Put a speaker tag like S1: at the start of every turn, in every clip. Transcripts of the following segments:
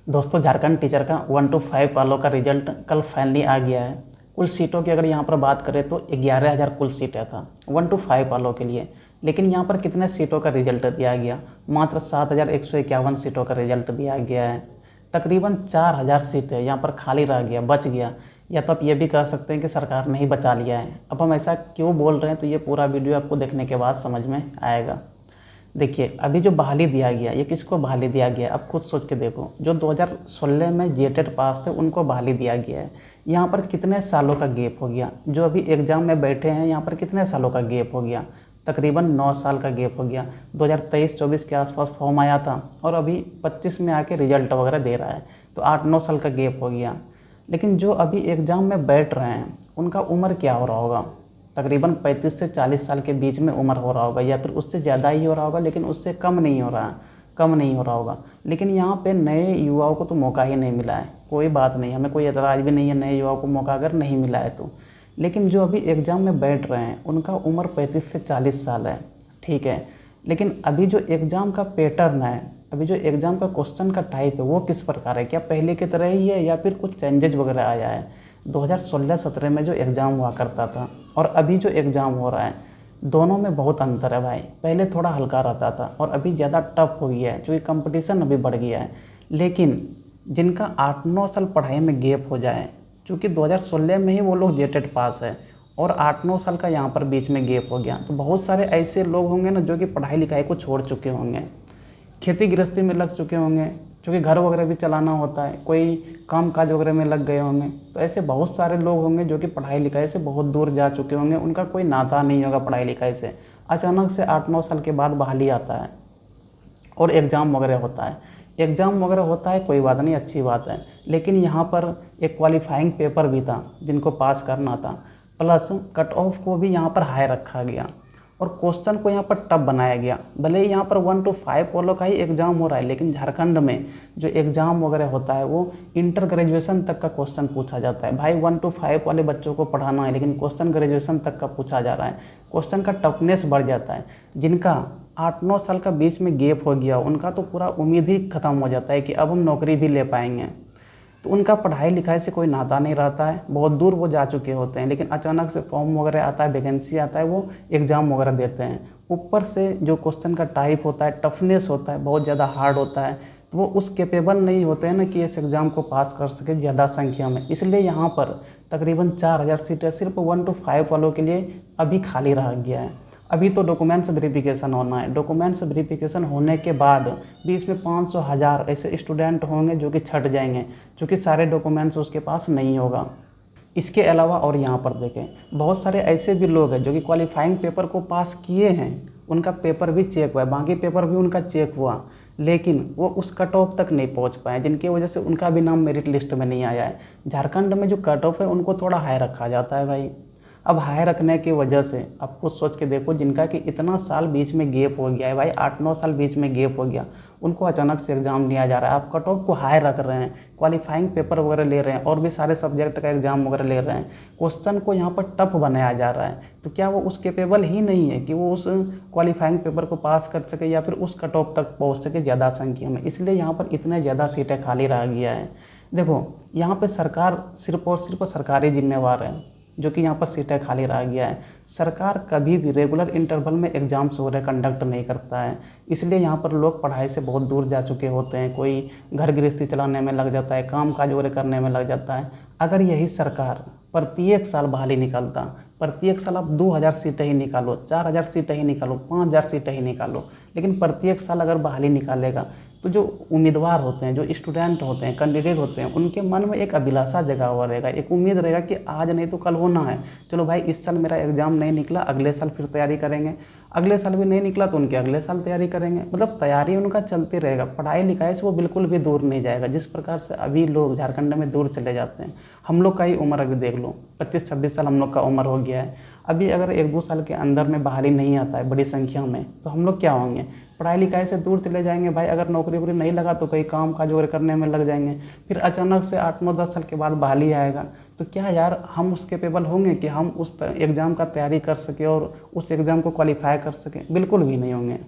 S1: दोस्तों झारखंड टीचर का 1 to 5 वालों का रिजल्ट कल फाइनली आ गया है। कुल सीटों की अगर यहाँ पर बात करें तो 11,000 कुल सीटें था 1 to 5 वालों के लिए। लेकिन यहाँ पर कितने सीटों का रिजल्ट दिया गया? मात्र 7,151 सीटों का रिजल्ट दिया गया है। तकरीबन 4,000 सीटें यहाँ पर खाली रह गया, बच गया। या तो आप ये भी कह सकते हैं कि सरकार ने ही बचा लिया है। अब हम ऐसा क्यों बोल रहे हैं तो ये पूरा वीडियो आपको देखने के बाद समझ में आएगा। देखिए, अभी जो बहाली दिया गया, ये किसको बहाली दिया गया? अब खुद सोच के देखो। जो 2016 में जेटेट पास थे उनको बहाली दिया गया है। यहाँ पर कितने सालों का गैप हो गया? जो अभी एग्ज़ाम में बैठे हैं यहाँ पर कितने सालों का गैप हो गया? तकरीबन 9 साल का गैप हो गया। 2023-24 के आसपास फॉर्म आया था और अभी 25 में आके रिजल्ट वगैरह दे रहा है, तो 8-9 साल का गैप हो गया। लेकिन जो अभी एग्ज़ाम में बैठ रहे हैं उनका उम्र क्या हो रहा होगा? तकरीबन 35 से 40 साल के बीच में उम्र हो रहा होगा, या फिर उससे ज़्यादा ही हो रहा होगा, लेकिन उससे कम नहीं हो रहा होगा। लेकिन यहाँ पे नए युवाओं को तो मौका ही नहीं मिला है। कोई बात नहीं, हमें कोई एतराज़ भी नहीं है नए युवाओं को मौका अगर नहीं मिला है तो। लेकिन जो अभी एग्ज़ाम में बैठ रहे हैं उनका उम्र 35 से 40 साल है, ठीक है। लेकिन अभी जो एग्ज़ाम का पैटर्न है, अभी जो एग्ज़ाम का क्वेश्चन का टाइप है वो किस प्रकार है? क्या पहले की तरह ही है या फिर कुछ चेंजेज वगैरह आया है? 2016-17 में जो एग्ज़ाम हुआ करता था और अभी जो एग्ज़ाम हो रहा है, दोनों में बहुत अंतर है भाई। पहले थोड़ा हल्का रहता था और अभी ज़्यादा टफ हो गया है, क्योंकि कंपटीशन अभी बढ़ गया है। लेकिन जिनका 8-9 साल पढ़ाई में गैप हो जाए, क्योंकि 2016 में ही वो लोग जेटेट पास है और 8-9 साल का यहाँ पर बीच में गैप हो गया, तो बहुत सारे ऐसे लोग होंगे ना जो कि पढ़ाई लिखाई को छोड़ चुके होंगे, खेती गृहस्थी में लग चुके होंगे, क्योंकि घर वगैरह भी चलाना होता है, कोई काम काज वगैरह में लग गए होंगे। तो ऐसे बहुत सारे लोग होंगे जो कि पढ़ाई लिखाई से बहुत दूर जा चुके होंगे, उनका कोई नाता नहीं होगा पढ़ाई लिखाई से। अचानक से 8-9 साल के बाद बहाली आता है और एग्ज़ाम वगैरह होता है। एग्ज़ाम वगैरह होता है, कोई बात नहीं, अच्छी बात है। लेकिन यहाँ पर एक क्वालिफाइंग पेपर भी था जिनको पास करना था, प्लस कट ऑफ को भी यहाँ पर हाई रखा गया और क्वेश्चन को यहाँ पर टफ बनाया गया। भले ही यहाँ पर 1 to 5 वालों का ही एग्ज़ाम हो रहा है, लेकिन झारखंड में जो एग्ज़ाम वगैरह होता है वो इंटर ग्रेजुएशन तक का क्वेश्चन पूछा जाता है। भाई 1 to 5 वाले बच्चों को पढ़ाना है, लेकिन क्वेश्चन ग्रेजुएशन तक का पूछा जा रहा है। क्वेश्चन का टफनेस बढ़ जाता है। जिनका 8-9 साल का बीच में गैप हो गया उनका तो पूरा उम्मीद ही ख़त्म हो जाता है कि अब हम नौकरी भी ले पाएंगे। तो उनका पढ़ाई लिखाई से कोई नाता नहीं रहता है, बहुत दूर वो जा चुके होते हैं। लेकिन अचानक से फॉर्म वगैरह आता है, वैकेंसी आता है, वो एग्ज़ाम वगैरह देते हैं। ऊपर से जो क्वेश्चन का टाइप होता है, टफनेस होता है, बहुत ज़्यादा हार्ड होता है, तो वो उस कैपेबल नहीं होते हैं ना कि इस एग्ज़ाम को पास कर सके ज़्यादा संख्या में। इसलिए यहाँ पर तकरीबन 4,000 सीटें सिर्फ 1 to 5 वालों के लिए अभी खाली रह गया है। अभी तो डॉक्यूमेंट्स वेरिफिकेशन होना है। डॉक्यूमेंट्स वेरिफिकेशन होने के बाद भी इसमें 500,000 ऐसे स्टूडेंट होंगे जो कि छट जाएंगे, क्योंकि सारे डॉक्यूमेंट्स उसके पास नहीं होगा। इसके अलावा और यहाँ पर देखें, बहुत सारे ऐसे भी लोग हैं जो कि क्वालिफाइंग पेपर को पास किए हैं, उनका पेपर भी चेक हुआ है, बाकी पेपर भी उनका चेक हुआ, लेकिन वो उस कट ऑफ तक नहीं पहुँच पाए, जिनकी वजह से उनका भी नाम मेरिट लिस्ट में नहीं आया है। झारखंड में जो कट ऑफ है उनको थोड़ा हाई रखा जाता है भाई। अब हाई रखने की वजह से आप खुद सोच के देखो, जिनका कि इतना साल बीच में गैप हो गया है भाई, 8-9 साल बीच में गैप हो गया, उनको अचानक से एग्ज़ाम लिया जा रहा है। आप कट ऑफ को हाई रख रहे हैं, क्वालिफाइंग पेपर वगैरह ले रहे हैं और भी सारे सब्जेक्ट का एग्ज़ाम वगैरह ले रहे हैं, क्वेश्चन को यहाँ पर टफ बनाया जा रहा है, तो क्या वो उस कैपेबल ही नहीं है कि वो उस क्वालिफाइंग पेपर को पास कर सके या फिर उस कट ऑफ तक पहुँच सके ज़्यादा संख्या में? इसलिए यहाँ पर इतने ज़्यादा सीटें खाली रह गया है। देखो, यहाँ पर सरकार सिर्फ और सिर्फ सरकारी जिम्मेवार है जो कि यहाँ पर सीटें खाली रह गया है। सरकार कभी भी रेगुलर इंटरवल में एग्ज़ाम्स वगैरह कंडक्ट नहीं करता है, इसलिए यहाँ पर लोग पढ़ाई से बहुत दूर जा चुके होते हैं। कोई घर गृहस्थी चलाने में लग जाता है, काम काज वगैरह करने में लग जाता है। अगर यही सरकार प्रत्येक साल बहाली निकालता, प्रत्येक साल आप 2,000 सीटें ही निकालो, 4,000 सीटें ही निकालो, 5,000 सीटें ही निकालो, लेकिन प्रत्येक साल अगर बहाली निकालेगा तो जो उम्मीदवार होते हैं, जो स्टूडेंट होते हैं, कैंडिडेट होते हैं, उनके मन में एक अभिलाषा जगा हुआ रहेगा, एक उम्मीद रहेगा कि आज नहीं तो कल होना है। चलो भाई, इस साल मेरा एग्ज़ाम नहीं निकला, अगले साल फिर तैयारी करेंगे, अगले साल भी नहीं निकला तो उनके अगले साल तैयारी करेंगे। मतलब तैयारी उनका चलती रहेगा, पढ़ाई लिखाई से वो बिल्कुल भी दूर नहीं जाएगा। जिस प्रकार से अभी लोग झारखंड में दूर चले जाते हैं, हम लोग का ही उम्र अभी देख लो, 25-26 साल हम लोग का उम्र हो गया है। अभी अगर 1-2 साल के अंदर में बहाली नहीं आता है बड़ी संख्या में, तो हम लोग क्या होंगे? पढ़ाई लिखाई से दूर चले जाएंगे भाई। अगर नौकरी वोकरी नहीं लगा तो कहीं काम काज वगैरह करने में लग जाएंगे। फिर अचानक से 8-9-10 साल के बाद बहाली आएगा, तो क्या यार हम उस कैपेबल होंगे कि हम उस एग्ज़ाम का तैयारी कर सकें और उस एग्ज़ाम को क्वालिफाई कर सकें? बिल्कुल भी नहीं होंगे।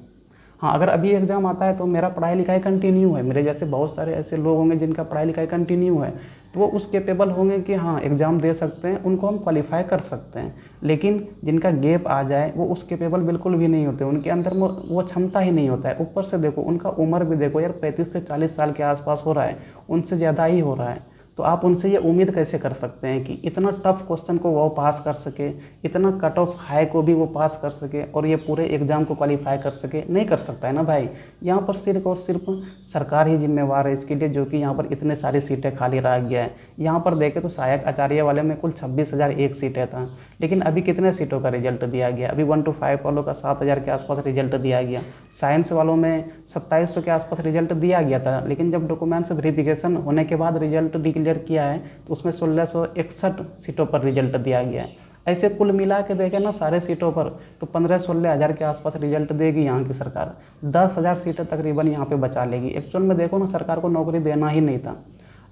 S1: हाँ, अगर अभी एग्ज़ाम आता है तो मेरा पढ़ाई लिखाई कंटिन्यू है, मेरे जैसे बहुत सारे ऐसे लोग होंगे जिनका पढ़ाई लिखाई कंटिन्यू है, तो वो उस कैपेबल होंगे कि हाँ एग्ज़ाम दे सकते हैं, उनको हम क्वालिफाई कर सकते हैं। लेकिन जिनका गैप आ जाए वो उस कैपेबल बिल्कुल भी नहीं होते, उनके अंदर वो क्षमता ही नहीं होता है। ऊपर से देखो उनका उम्र भी देखो यार 35 से 40 साल के आसपास हो रहा है, उनसे ज़्यादा ही हो रहा है। तो आप उनसे ये उम्मीद कैसे कर सकते हैं कि इतना टफ क्वेश्चन को वो पास कर सके, इतना कट ऑफ हाई को भी वो पास कर सके और ये पूरे एग्ज़ाम को क्वालिफाई कर सके? नहीं कर सकता है ना भाई। यहाँ पर सिर्फ और सिर्फ सरकार ही जिम्मेवार है इसके लिए, जो कि यहाँ पर इतने सारी सीटें खाली रह गया है। यहाँ पर देखें तो सहायक आचार्य वाले में कुल 26,001 सीटें था, लेकिन अभी कितने सीटों का रिजल्ट दिया गया? अभी 1 to 5 वालों का 7,000 के आसपास रिजल्ट दिया गया। साइंस वालों में 2700 के आसपास रिजल्ट दिया गया था, लेकिन जब डॉक्यूमेंट्स वेरिफिकेशन होने के बाद रिजल्ट डिक्लेयर किया है तो उसमें 1661 सीटों पर रिजल्ट दिया गया है। ऐसे कुल मिला के देखें ना सारे सीटों पर तो 15-16 हज़ार के आसपास रिजल्ट देगी यहाँ की सरकार। 10,000 सीटें तकरीबन यहाँ पे बचा लेगी। एक्चुअल में देखो ना, सरकार को नौकरी देना ही नहीं था।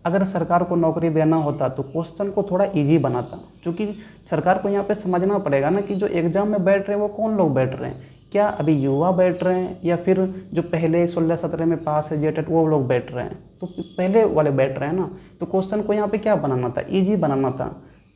S1: अगर सरकार को नौकरी देना होता तो क्वेश्चन को थोड़ा इजी बनाता, क्योंकि सरकार को यहाँ पे समझना पड़ेगा ना कि जो एग्ज़ाम में बैठ रहे हैं वो कौन लोग बैठ रहे हैं। क्या अभी युवा बैठ रहे हैं या फिर जो पहले 16-17 में पास है जेटेट वो लोग बैठ रहे हैं? तो पहले वाले बैठ रहे हैं ना। तो क्वेश्चन को यहाँ पे क्या बनाना था? ईजी बनाना था।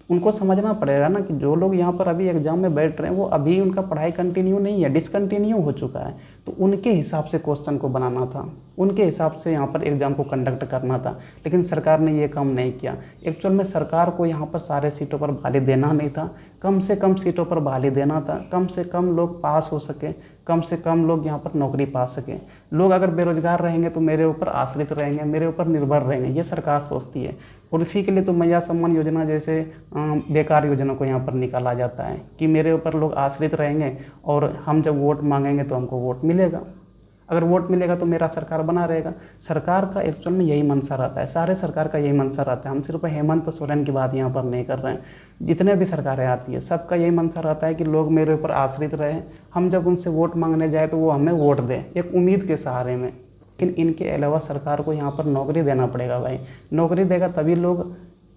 S1: उनको समझना पड़ेगा ना कि जो लोग यहाँ पर अभी एग्ज़ाम में बैठ रहे हैं वो अभी उनका पढ़ाई कंटिन्यू नहीं है, डिसकंटिन्यू हो चुका है। तो उनके हिसाब से क्वेश्चन को बनाना था, उनके हिसाब से यहाँ पर एग्ज़ाम को कंडक्ट करना था, लेकिन सरकार ने ये काम नहीं किया। एक्चुअल में सरकार को यहाँ पर सारे सीटों पर बहाली देना नहीं था, कम से कम सीटों पर बहाली देना था, कम से कम लोग पास हो सके, कम से कम लोग यहाँ पर नौकरी पा सकें। लोग अगर बेरोजगार रहेंगे तो मेरे ऊपर आश्रित रहेंगे, मेरे ऊपर निर्भर रहेंगे, ये सरकार सोचती है। और इसी के लिए तो मैया सम्मान योजना जैसे बेकार योजना को यहाँ पर निकाला जाता है कि मेरे ऊपर लोग आश्रित रहेंगे और हम जब वोट मांगेंगे तो हमको वोट मिलेगा। अगर वोट मिलेगा तो मेरा सरकार बना रहेगा। सरकार का एक्चुअल में यही मंशा रहता है, सारे सरकार का यही मंशा रहता है। हम सिर्फ हेमंत सोरेन की बात यहाँ पर नहीं कर रहे हैं, जितने भी सरकारें आती है सबका यही मंशा रहता है कि लोग मेरे ऊपर आश्रित रहे, हम जब उनसे वोट मांगने जाए तो वो हमें वोट दें एक उम्मीद के सहारे में। लेकिन इनके अलावा सरकार को यहाँ पर नौकरी देना पड़ेगा भाई। नौकरी देगा तभी लोग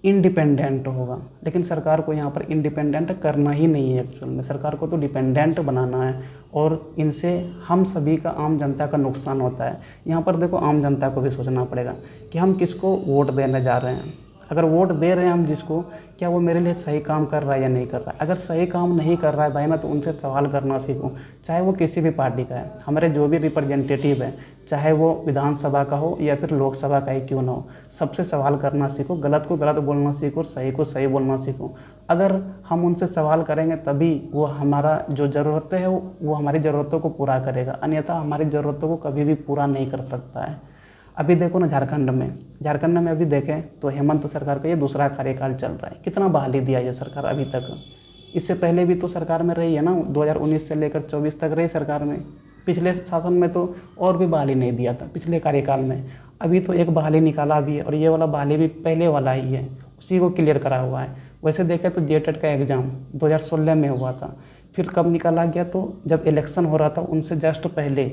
S1: इंडिपेंडेंट होगा, लेकिन सरकार को यहाँ पर इंडिपेंडेंट करना ही नहीं है। एक्चुअल में सरकार को तो डिपेंडेंट बनाना है और इनसे हम सभी का, आम जनता का नुकसान होता है। यहाँ पर देखो आम जनता को भी सोचना पड़ेगा कि हम किसको वोट देने जा रहे हैं। अगर वोट दे रहे हैं हम जिसको, क्या वो मेरे लिए सही काम कर रहा है या नहीं कर रहा है। अगर सही काम नहीं कर रहा है भाई ना, तो उनसे सवाल करना सीखो, चाहे वो किसी भी पार्टी का है। हमारे जो भी रिप्रेजेंटेटिव है, चाहे वो विधानसभा का हो या फिर लोकसभा का ही क्यों ना हो, सबसे सवाल करना सीखो, गलत को गलत बोलना सीखो, सही को सही बोलना सीखो। अगर हम उनसे सवाल करेंगे तभी वो हमारा जो ज़रूरतें है वो हमारी ज़रूरतों को पूरा करेगा, अन्यथा हमारी ज़रूरतों को कभी भी पूरा नहीं कर सकता है। अभी देखो ना झारखंड में अभी देखें तो हेमंत सरकार का ये दूसरा कार्यकाल चल रहा है। कितना बहाली दिया ये सरकार अभी तक। इससे पहले भी तो सरकार में रही है ना, 2019 से लेकर 24 तक रही सरकार में। पिछले शासन में तो और भी बहाली नहीं दिया था पिछले कार्यकाल में। अभी तो एक बहाली निकाला भी है और ये वाला बहाली भी पहले वाला ही है, उसी को क्लियर करा हुआ है। वैसे देखें तो जेटेट का एग्ज़ाम 2016 में हुआ था, फिर कब निकाला गया? तो जब इलेक्शन हो रहा था उनसे जस्ट पहले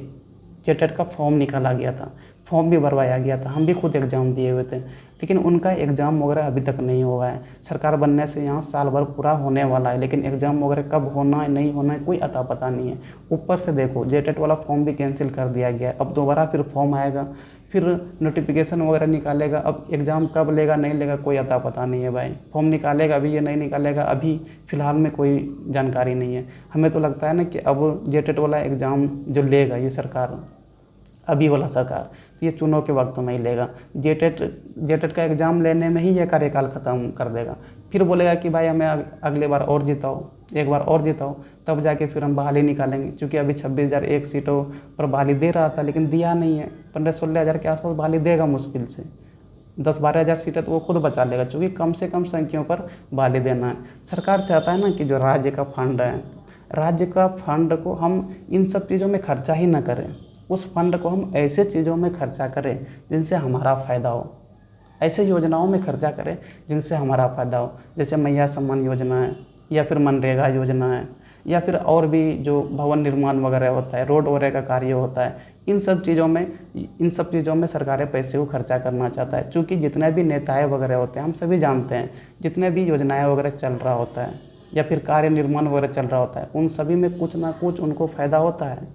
S1: जेटेट का फॉर्म निकाला गया था, फॉर्म भी भरवाया गया था, हम भी खुद एग्ज़ाम दिए हुए थे, लेकिन उनका एग्ज़ाम वगैरह अभी तक नहीं हुआ है। सरकार बनने से यहाँ साल भर पूरा होने वाला है, लेकिन एग्ज़ाम वगैरह कब होना है नहीं होना है कोई अता पता नहीं है। ऊपर से देखो जेटेट वाला फॉर्म भी कैंसिल कर दिया गया है, अब दोबारा फिर फॉर्म आएगा, फिर नोटिफिकेशन वगैरह निकालेगा। अब एग्ज़ाम कब लेगा नहीं लेगा कोई अता पता नहीं है भाई। फॉर्म निकालेगा अभी या नहीं निकालेगा अभी फ़िलहाल में कोई जानकारी नहीं है। हमें तो लगता है ना कि अब जेटेट वाला एग्ज़ाम जो लेगा ये सरकार, अभी वाला सरकार, ये चुनाव के वक्त में ही लेगा। जेटेट का एग्ज़ाम लेने में ही ये कार्यकाल ख़त्म कर देगा। फिर बोलेगा कि भाई हमें अगले बार और जिताओ, एक बार और जिताओ, तब जाके फिर हम बहाली निकालेंगे। क्योंकि अभी 26,001 सीटों पर बहाली दे रहा था, लेकिन दिया नहीं है। 15-16 हज़ार के आसपास बहाली देगा मुश्किल से। 10-12 हज़ार सीटें तो वो खुद बचा लेगा, क्योंकि कम से कम संख्याओं पर बहाली देना है। सरकार चाहता है ना कि जो राज्य का फंड है, राज्य का फंड को हम इन सब चीज़ों में खर्चा ही ना करें। उस फंड को हम ऐसे चीज़ों में खर्चा करें जिनसे हमारा फ़ायदा हो, ऐसे योजनाओं में खर्चा करें जिनसे हमारा फ़ायदा हो। जैसे मैया सम्मान योजना है या फिर मनरेगा योजना है या फिर और भी जो भवन निर्माण वगैरह होता है, रोड वगैरह का कार्य होता है, इन सब चीज़ों में सरकारें पैसे को खर्चा करना चाहता है। क्योंकि जितने भी नेताएं वगैरह होते हैं, हम सभी जानते हैं, जितने भी योजनाएं वगैरह चल रहा होता है या फिर कार्य निर्माण वगैरह चल रहा होता है, उन सभी में कुछ ना कुछ उनको फ़ायदा होता है।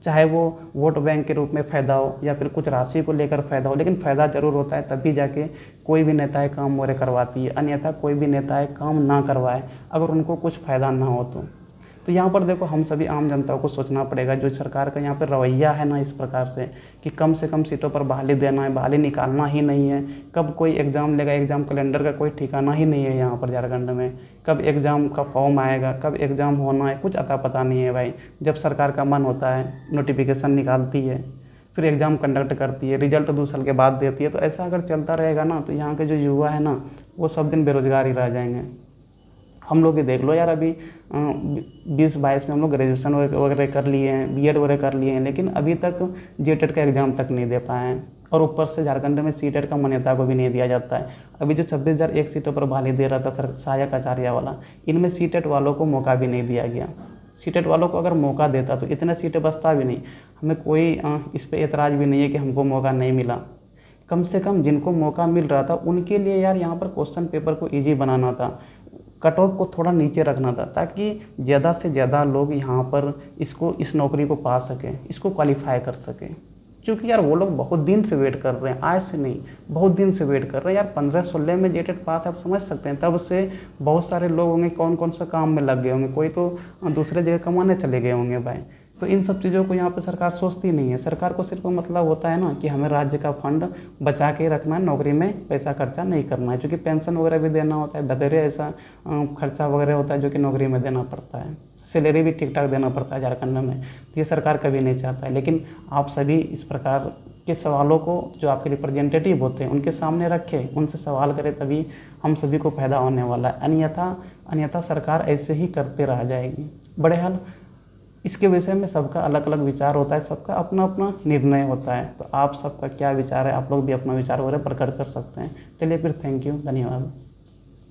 S1: चाहे वो वोट बैंक के रूप में फ़ायदा हो या फिर कुछ राशि को लेकर फ़ायदा हो, लेकिन फ़ायदा ज़रूर होता है, तभी जाके कोई भी नेताएं काम वगैरह करवाती है। अन्यथा कोई भी नेताएं काम ना करवाए अगर उनको कुछ फ़ायदा ना हो तो यहाँ पर देखो हम सभी आम जनता को सोचना पड़ेगा। जो सरकार का यहाँ पर रवैया है ना इस प्रकार से कम सीटों पर बहाली देना है, बहाली निकालना ही नहीं है। कब कोई एग्ज़ाम लेगा, एग्ज़ाम कैलेंडर का कोई ठिकाना ही नहीं है यहाँ पर झारखंड में। कब एग्ज़ाम का फॉर्म आएगा, कब एग्ज़ाम होना है, कुछ अता पता नहीं है भाई। जब सरकार का मन होता है नोटिफिकेशन निकालती है, फिर एग्ज़ाम कंडक्ट करती है, रिजल्ट 2 साल के बाद देती है। तो ऐसा अगर चलता रहेगा ना तो यहाँ के जो युवा है ना वो सब दिन बेरोजगार ही रह जाएंगे। हम लोग ये देख लो यार, अभी 20-22 में हम लोग ग्रेजुएशन वगैरह कर लिए हैं, बीएड वगैरह कर लिए हैं, लेकिन अभी तक जेटेट का एग्ज़ाम तक नहीं दे पाए हैं। और ऊपर से झारखंड में सीटेट का मान्यता को भी नहीं दिया जाता है। अभी जो 26,001 सीटों पर बहाली दे रहा था सर सहायक आचार्य वाला, इनमें सीटेट वालों को मौका भी नहीं दिया गया। सीटेट वालों को अगर मौका देता तो इतने सीटें बचता भी नहीं। हमें कोई इस पर एतराज़ भी नहीं है कि हमको मौका नहीं मिला। कम से कम जिनको मौका मिल रहा था उनके लिए यार यहाँ पर क्वेश्चन पेपर को ईजी बनाना था, कट ऑफ को थोड़ा नीचे रखना था, ताकि ज़्यादा से ज़्यादा लोग यहाँ पर इस नौकरी को पा सकें, इसको क्वालिफाई कर सकें। क्योंकि यार वो लोग बहुत दिन से वेट कर रहे हैं, आज से नहीं, बहुत दिन से वेट कर रहे हैं यार। 15-16 में जेटेट पास आप समझ सकते हैं, तब से बहुत सारे लोग होंगे कौन कौन सा काम में लग गए होंगे, कोई तो दूसरे जगह कमाने चले गए होंगे भाई। तो इन सब चीज़ों को यहाँ पे सरकार सोचती नहीं है। सरकार को सिर्फ मतलब होता है ना कि हमें राज्य का फंड बचा के रखना है, नौकरी में पैसा खर्चा नहीं करना है। क्योंकि पेंशन वगैरह भी देना होता है, बतेरे ऐसा खर्चा वगैरह होता है जो कि नौकरी में देना पड़ता है, सैलरी भी ठीक ठाक देना पड़ता है झारखंड में। तो ये सरकार कभी नहीं चाहता है। लेकिन आप सभी इस प्रकार के सवालों को जो आपके रिप्रेजेंटेटिव होते हैं उनके सामने रखें, उनसे सवाल करें, तभी हम सभी को फायदा होने वाला है। अन्यथा सरकार ऐसे ही करते रह जाएगी। बहरहाल इसके विषय में सबका अलग अलग विचार होता है, सबका अपना अपना निर्णय होता है। तो आप सबका क्या विचार है, आप लोग भी अपना विचार वगैरह प्रकट कर सकते हैं। चलिए फिर, थैंक यू, धन्यवाद।